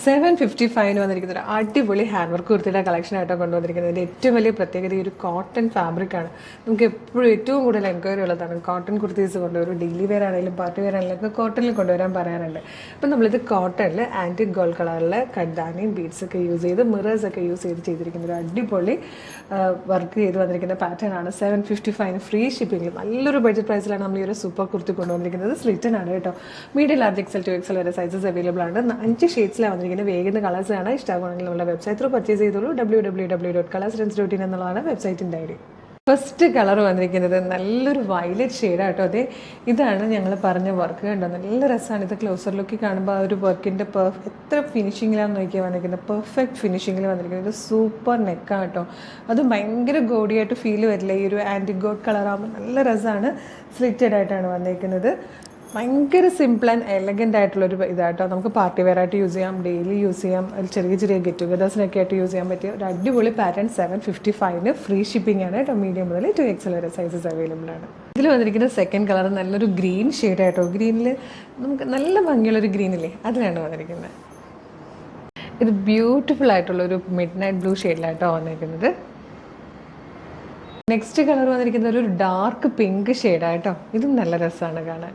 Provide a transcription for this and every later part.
755 വന്നിരിക്കുന്ന ഒരു അടിപൊളി ഹാൻഡ് വർക്ക് കുർത്തിയുടെ കളക്ഷനായിട്ടോ കൊണ്ടുവന്നിരിക്കുന്നത്. ഇതിൻ്റെ ഏറ്റവും വലിയ പ്രത്യേകത ഈ ഒരു കോട്ടൺ ഫാബ്രിക്കാണ്. നമുക്ക് എപ്പോഴും ഏറ്റവും കൂടുതൽ എൻക്വയറി ഉള്ളതാണ് കോട്ടൺ കുർത്തീസ് കൊണ്ടുവരും. ഡെയിലി വെയർ ആണെങ്കിലും പാർട്ടി വെയർ ആണെങ്കിലും ഒക്കെ കോട്ടണിൽ കൊണ്ടുവരാൻ പറയാറുണ്ട്. അപ്പം നമ്മളിത് കോട്ടണിൽ ആൻറ്റിക് ഗോൾഡ് കളറിൽ കഡ്ദാനിയും ബീഡ്സൊക്കെ യൂസ് ചെയ്ത് മിറേഴ്സൊക്കെ യൂസ് ചെയ്തിരിക്കുന്ന ഒരു അടിപൊളി വർക്ക് ചെയ്ത് വന്നിരിക്കുന്ന പാറ്റേൺ ആണ്. 755 ഫ്രീ ഷിപ്പിംഗിൽ നല്ലൊരു ബഡ്ജറ്റ് പ്രൈസിലാണ് നമ്മൾ ഈ ഒരു സൂപ്പർ കുർത്തി കൊണ്ടുവന്നിരിക്കുന്നത്. സ്ലിറ്റൻ ആണ് കേട്ടോ. Medium large XL to XL വരെ സൈസസ് അവൈലബിൾ ആണ്. 5 ഷെയ്ഡ്സിലാണ് വന്നിരിക്കുന്നത്. വേഗം കളേഴ്സാണ്. ഇഷ്ടമാണെങ്കിൽ നമ്മുടെ വെബ്സൈറ്റ് ത്രൂ പർച്ചേസ് ചെയ്തോളൂ. www.colourstrends.in എന്നുള്ളതാണ് വെബ്സൈറ്റിൻ്റെ ID. ഫസ്റ്റ് കളർ വന്നിരിക്കുന്നത് നല്ലൊരു വയലറ്റ് ഷെയ്ഡാട്ടോ. അതെ, ഇതാണ് ഞങ്ങൾ പറഞ്ഞ വർക്ക്. കണ്ടോ, നല്ല രസമാണ്. ഇത് ക്ലോസർ ലുക്കിൽ കാണുമ്പോൾ ആ ഒരു വർക്കിൻ്റെ എത്ര ഫിനിഷിങ്ങിലാണെന്ന് നോക്കിയാൽ വന്നിരിക്കുന്നത്. പെർഫെക്റ്റ് ഫിനിഷിങ്ങിൽ വന്നിരിക്കുന്നത്. ഇത് സൂപ്പർ നെക്കാണ് കേട്ടോ. അത് ഭയങ്കര ഗോഡിയായിട്ട് ഫീൽ വരില്ല. ഈ ഒരു ആൻറ്റിക് ഗോൾഡ് കളറാകുമ്പോൾ നല്ല രസമാണ്. സ്ലിറ്റഡ് ആയിട്ടാണ് വന്നിരിക്കുന്നത്. ഭയങ്കര സിമ്പിൾ ആൻഡ് എലഗൻ്റ് ആയിട്ടുള്ളൊരു ഇതായിട്ടോ. നമുക്ക് പാർട്ടി വെയർ ആയിട്ട് യൂസ് ചെയ്യാം, ഡെയിലി യൂസ് ചെയ്യാം, ചെറിയ ചെറിയ ഗെറ്റ് ടുഗദേഴ്സിനൊക്കെ ആയിട്ട് യൂസ് ചെയ്യാൻ പറ്റിയ ഒരു അടിപൊളി പാറ്റേൺ. 755 ഫ്രീ ഷിപ്പിംഗ് ആണ് കേട്ടോ. മീഡിയം മുതൽ 2XL വരെ സൈസസ് അവൈലബിൾ ആണ്. ഇതിൽ വന്നിരിക്കുന്ന സെക്കൻഡ് കളർ നല്ലൊരു ഗ്രീൻ ഷെയ്ഡായിട്ടോ. ഗ്രീനിൽ നമുക്ക് നല്ല ഭംഗിയുള്ളൊരു ഗ്രീനില്ലേ, അതിലാണ് വന്നിരിക്കുന്നത്. ഇത് ബ്യൂട്ടിഫുൾ ആയിട്ടുള്ളൊരു മിഡ് നൈറ്റ് ബ്ലൂ ഷെയ്ഡിലായിട്ടോ വന്നിരിക്കുന്നത്. നെക്സ്റ്റ് കളർ വന്നിരിക്കുന്നത് ഒരു ഡാർക്ക് പിങ്ക് ഷെയ്ഡായിട്ടോ. ഇതും നല്ല രസമാണ് കാണാൻ.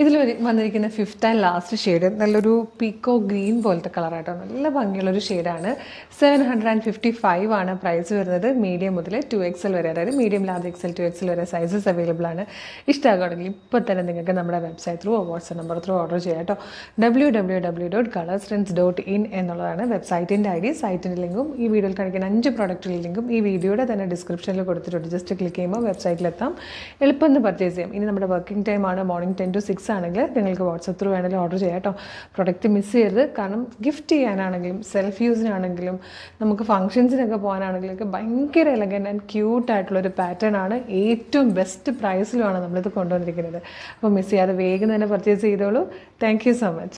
ഇതിൽ വന്നിരിക്കുന്ന ഫിഫ്ത്ത് ആൻഡ് ലാസ്റ്റ് ഷെയ്ഡ് നല്ലൊരു പീക്കോ ഗ്രീൻ പോലത്തെ കളറായിട്ടോ. നല്ല ഭംഗിയുള്ളൊരു ഷെയ്ഡാണ്. 755 ആണ് പ്രൈസ് വരുന്നത്. മീഡിയം മുതൽ 2XL വരെ, അതായത് medium large XL to XL വരെ സൈസസ് അവൈലബിൾ ആണ്. ഇഷ്ടമാകുകയാണെങ്കിൽ ഇപ്പോൾ തന്നെ നിങ്ങൾക്ക് നമ്മുടെ website through WhatsApp number through order ചെയ്യാം കേട്ടോ. www.colourstrends.in എന്നുള്ളതാണ് വെബ്സൈറ്റിൻ്റെ ID. സൈറ്റിൻ്റെ ലിങ്കും ഈ വീഡിയോയിൽ കാണിക്കുന്ന 5 പ്രോഡക്റ്റുകളുടെ ലിങ്കും ഈ വീഡിയോയുടെ തന്നെ ഡിസ്ക്രിപ്ഷനിൽ കൊടുത്തിട്ടുണ്ട്. ജസ്റ്റ് ക്ലിക്ക് ചെയ്യുമ്പോൾ വെബ്സൈറ്റിലെത്താം. എളുപ്പം പർച്ചേസ് ചെയ്യാം. ഇനി നമ്മുടെ വർക്കിംഗ് ടൈമാണ് മോർണിംഗ് 10 to 6 ആണെങ്കിൽ നിങ്ങൾക്ക് വാട്സപ്പ് ത്രൂ വേണമെങ്കിലും ഓർഡർ ചെയ്യാം കേട്ടോ. പ്രൊഡക്റ്റ് മിസ് ചെയ്യരുത്. കാരണം ഗിഫ്റ്റ് ചെയ്യാനാണെങ്കിലും സെൽഫ് യൂസിനാണെങ്കിലും നമുക്ക് ഫംഗ്ഷൻസിനൊക്കെ പോകാനാണെങ്കിലും ഭയങ്കര എലഗൻ്റ് ആൻഡ് ക്യൂട്ടായിട്ടുള്ളൊരു പാറ്റേൺ ആണ്. ഏറ്റവും ബെസ്റ്റ് പ്രൈസിലുമാണ് നമ്മളിത് കൊണ്ടുവന്നിരിക്കുന്നത്. അപ്പോൾ മിസ് ചെയ്യാതെ വേഗം തന്നെ പർച്ചേസ് ചെയ്തോളൂ. Thank you so much.